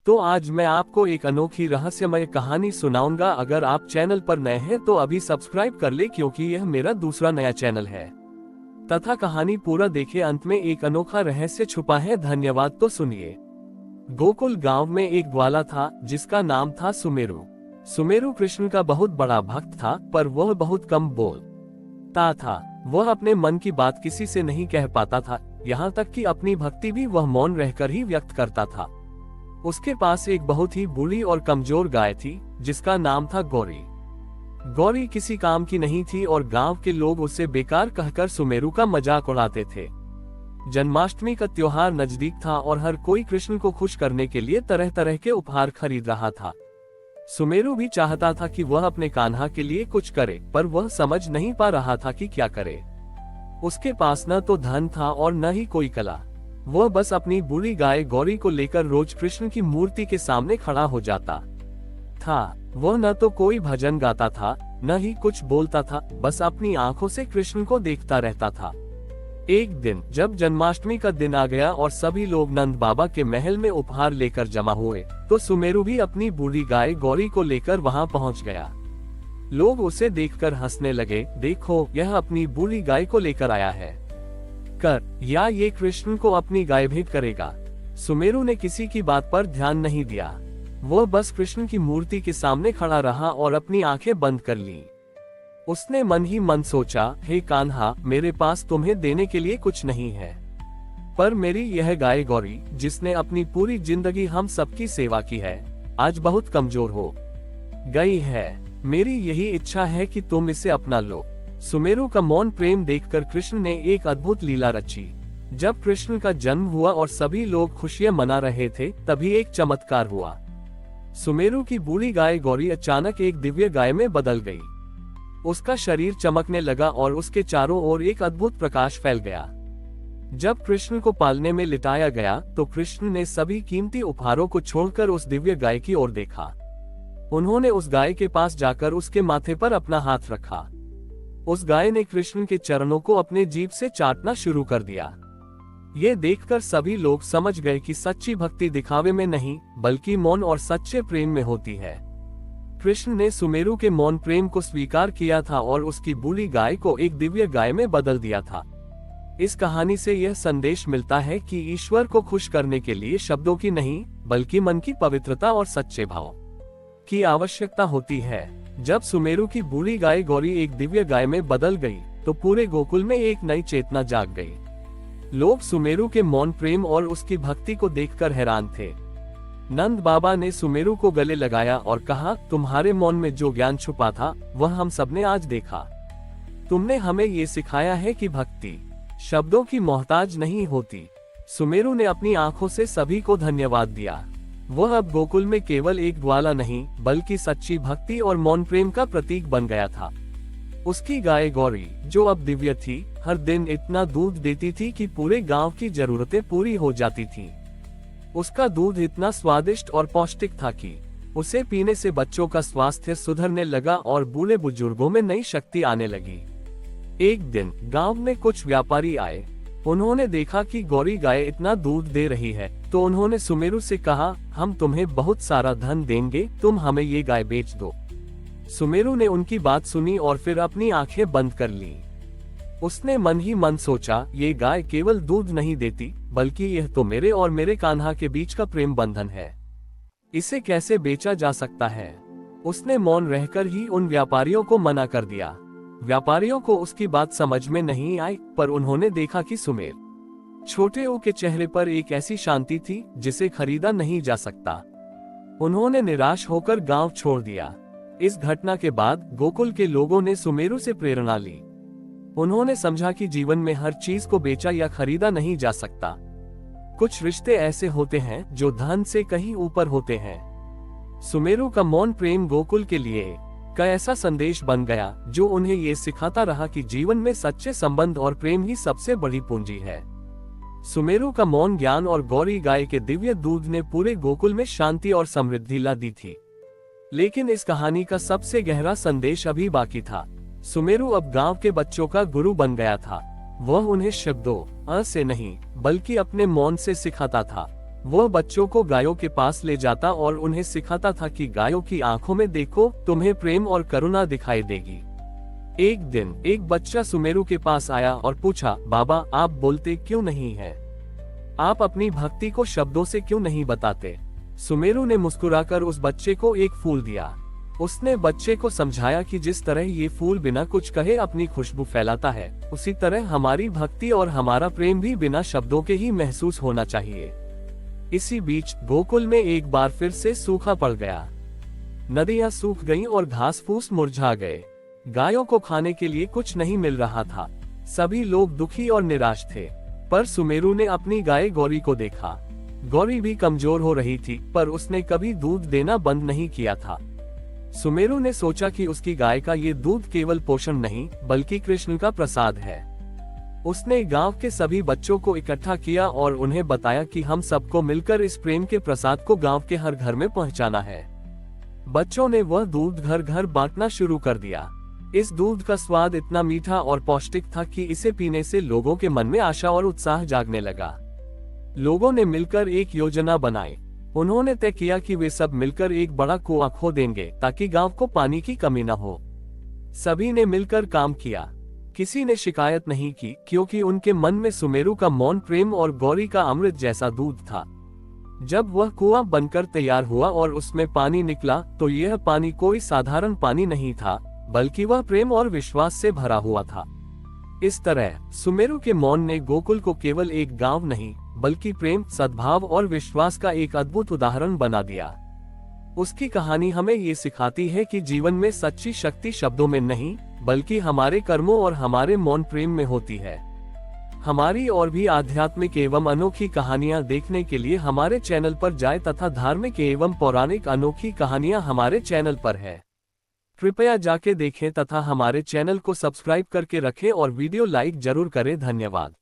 तो आज मैं आपको एक अनोखी रहस्यमय कहानी सुनाऊंगा। अगर आप चैनल पर नए हैं तो अभी सब्सक्राइब कर ले, क्योंकि यह मेरा दूसरा नया चैनल है। तथा कहानी पूरा देखे, अंत में एक अनोखा रहस्य छुपा है। धन्यवाद। तो सुनिए। गोकुल गांव में एक ग्वाला था जिसका नाम था सुमेरु। सुमेरु कृष्ण का बहुत बड़ा भक्त था, पर वह बहुत कम बोलता था। वह अपने मन की बात किसी से नहीं कह पाता था, यहाँ तक कि अपनी भक्ति भी वह मौन रहकर ही व्यक्त करता था। उसके पास एक बहुत ही बूढ़ी और कमजोर गाय थी जिसका नाम था गौरी। गौरी किसी काम की नहीं थी और गांव के लोग उसे बेकार कहकर सुमेरु का मजाक उड़ाते थे। जन्माष्टमी का त्योहार नजदीक था और हर कोई कृष्ण को खुश करने के लिए तरह तरह के उपहार खरीद रहा था। सुमेरु भी चाहता था कि वह अपने कान्हा के लिए कुछ करे, पर वह समझ नहीं पा रहा था कि क्या करे। उसके पास न तो धन था और न ही कोई कला। वह बस अपनी बूढ़ी गाय गौरी को लेकर रोज कृष्ण की मूर्ति के सामने खड़ा हो जाता था। वह न तो कोई भजन गाता था, न ही कुछ बोलता था, बस अपनी आंखों से कृष्ण को देखता रहता था। एक दिन जब जन्माष्टमी का दिन आ गया और सभी लोग नंद बाबा के महल में उपहार लेकर जमा हुए, तो सुमेरु भी अपनी बूढ़ी गाय गौरी को लेकर वहां पहुंच गया। लोग उसे देखकर हंसने लगे। देखो, यह अपनी बूढ़ी गाय को लेकर आया है, या ये कृष्ण को अपनी गाय भेंट करेगा। सुमेरु ने किसी की बात पर ध्यान नहीं दिया। वह बस कृष्ण की मूर्ति के सामने खड़ा रहा और अपनी आंखें बंद कर ली। उसने मन ही मन सोचा, हे कान्हा, मेरे पास तुम्हें देने के लिए कुछ नहीं है, पर मेरी यह गाय गौरी, जिसने अपनी पूरी जिंदगी हम सबकी सेवा की है, आज बहुत कमजोर हो गई है। मेरी यही इच्छा है कि तुम इसे अपना लो। सुमेरु का मौन प्रेम देखकर कृष्ण ने एक अद्भुत लीला रची। जब कृष्ण का जन्म हुआ और सभी लोग खुशियां मना रहे थे, तभी एक चमत्कार हुआ। सुमेरु की बूढ़ी गाय गौरी अचानक एक दिव्य गाय में बदल गई। उसका शरीर चमकने लगा और उसके चारों ओर एक अद्भुत प्रकाश फैल गया। जब कृष्ण को पालने में लिटाया गया तो कृष्ण ने सभी कीमती उपहारों को छोड़कर उस दिव्य गाय की ओर देखा। उन्होंने उस गाय के पास जाकर उसके माथे पर अपना हाथ रखा। उस गाय ने कृष्ण के चरणों को अपने जीभ से चाटना शुरू कर दिया। ये देखकर सभी लोग समझ गए कि सच्ची भक्ति दिखावे में नहीं, बल्कि मौन और सच्चे प्रेम में होती है। कृष्ण ने सुमेरु के मौन प्रेम को स्वीकार किया था और उसकी बूढ़ी गाय को एक दिव्य गाय में बदल दिया था। इस कहानी से यह संदेश मिलता है कि ईश्वर को खुश करने के लिए शब्दों की नहीं, बल्कि मन की पवित्रता और सच्चे भाव की आवश्यकता होती है। जब सुमेरु की बूढ़ी गाय गौरी एक दिव्य गाय में बदल गई, तो पूरे गोकुल में एक नई चेतना जाग गई। लोग सुमेरु के मौन प्रेम और उसकी भक्ति को देखकर हैरान थे। नंद बाबा ने सुमेरु को गले लगाया और कहा, तुम्हारे मौन में जो ज्ञान छुपा था, वह हम सबने आज देखा। तुमने हमें ये सिखाया है कि भक्ति शब्दों की मोहताज नहीं होती। सुमेरु ने अपनी आंखों से सभी को धन्यवाद दिया। वह अब गोकुल में केवल एक ग्वाला नहीं, बल्कि सच्ची भक्ति और मौन प्रेम का प्रतीक बन गया था। उसकी गाय गौरी, जो अब दिव्य थी, हर दिन इतना दूध देती थी कि पूरे गांव की जरूरतें पूरी हो जाती थीं। उसका दूध इतना स्वादिष्ट और पौष्टिक था कि उसे पीने से बच्चों का स्वास्थ्य सुधरने लगा और बूढ़े बुजुर्गों में नई शक्ति आने लगी। एक दिन गांव में कुछ व्यापारी आए। उन्होंने देखा कि गौरी गाय इतना दूध दे रही है, तो उन्होंने सुमेरु से कहा, हम तुम्हें बहुत सारा धन देंगे, तुम हमें ये गाय बेच दो। सुमेरु ने उनकी बात सुनी और फिर अपनी आंखें बंद कर ली। उसने मन ही मन सोचा, ये गाय केवल दूध नहीं देती, बल्कि यह तो मेरे और मेरे कान्हा के बीच का प्रेम बंधन है। इसे कैसे बेचा जा सकता है? उसने मौन रहकर ही उन व्यापारियों को मना कर दिया। व्यापारियों को उसकी बात समझ में नहीं आई, पर उन्होंने देखा कि सुमेर छोटे के चेहरे पर एक ऐसी शांति थी जिसे खरीदा नहीं जा सकता। उन्होंने निराश होकर गांव छोड़ दिया। इस घटना के बाद गोकुल के लोगों ने सुमेरु से प्रेरणा ली। उन्होंने समझा कि जीवन में हर चीज को बेचा या खरीदा नहीं जा सकता। कुछ रिश्ते ऐसे होते हैं जो धन से कहीं ऊपर होते हैं। सुमेरु का मौन प्रेम गोकुल के लिए का ऐसा संदेश बन गया, जो उन्हें ये सिखाता रहा कि जीवन में सच्चे संबंध और प्रेम ही सबसे बड़ी पूंजी है। सुमेरु का मौन ज्ञान और गौरी गाय के दिव्य दूध ने पूरे गोकुल में शांति और समृद्धि ला दी थी। लेकिन इस कहानी का सबसे गहरा संदेश अभी बाकी था। सुमेरु अब गांव के बच्चों का गुरु बन गया था। वह उन्हें शब्दों से नहीं, बल्कि अपने मौन से सिखाता था। वह बच्चों को गायों के पास ले जाता और उन्हें सिखाता था कि गायों की आंखों में देखो, तुम्हें प्रेम और करुणा दिखाई देगी। एक दिन एक बच्चा सुमेरु के पास आया और पूछा, बाबा आप बोलते क्यों नहीं हैं? आप अपनी भक्ति को शब्दों से क्यों नहीं बताते? सुमेरु ने मुस्कुराकर उस बच्चे को एक फूल दिया। उसने बच्चे को समझाया कि जिस तरह ये फूल बिना कुछ कहे अपनी खुशबू फैलाता है, उसी तरह हमारी भक्ति और हमारा प्रेम भी बिना शब्दों के ही महसूस होना चाहिए। इसी बीच गोकुल में एक बार फिर से सूखा पड़ गया। नदियां सूख गईं और घास फूस मुरझा गए। गायों को खाने के लिए कुछ नहीं मिल रहा था। सभी लोग दुखी और निराश थे। पर सुमेरु ने अपनी गाय गौरी को देखा। गौरी भी कमजोर हो रही थी, पर उसने कभी दूध देना बंद नहीं किया था। सुमेरु ने सोचा कि उसकी गाय का ये दूध केवल पोषण नहीं, बल्कि कृष्ण का प्रसाद है। उसने गांव के सभी बच्चों को इकट्ठा किया और उन्हें बताया कि हम सबको मिलकर इस प्रेम के प्रसाद को गांव के हर घर में पहुंचाना है। बच्चों ने वह दूध घर घर बांटना शुरू कर दिया। इस दूध का स्वाद इतना मीठा और पौष्टिक था कि इसे पीने से लोगों के मन में आशा और उत्साह जागने लगा। लोगों ने मिलकर एक योजना बनाई। उन्होंने तय किया कि वे सब मिलकर एक बड़ा कुआं खोदेंगे ताकि गांव को पानी की कमी न हो। सभी ने मिलकर काम किया। किसी ने शिकायत नहीं की, क्योंकि उनके मन में सुमेरु का मौन प्रेम और गौरी का अमृत जैसा दूध था। जब वह कुआं बनकर तैयार हुआ और उसमें पानी निकला, तो यह पानी कोई साधारण पानी नहीं था, बल्कि वह प्रेम और विश्वास से भरा हुआ था। इस तरह सुमेरु के मौन ने गोकुल को केवल एक गांव नहीं, बल्कि प्रेम, सद्भाव और विश्वास का एक अद्भुत उदाहरण बना दिया। उसकी कहानी हमें ये सिखाती है कि जीवन में सच्ची शक्ति शब्दों में नहीं, बल्कि हमारे कर्मों और हमारे मौन प्रेम में होती है। हमारी और भी आध्यात्मिक एवं अनोखी कहानियां देखने के लिए हमारे चैनल पर जाएं तथा धार्मिक एवं पौराणिक अनोखी कहानियां हमारे चैनल पर है। कृपया जाके देखें तथा हमारे चैनल को सब्सक्राइब करके रखें और वीडियो लाइक जरूर करें। धन्यवाद।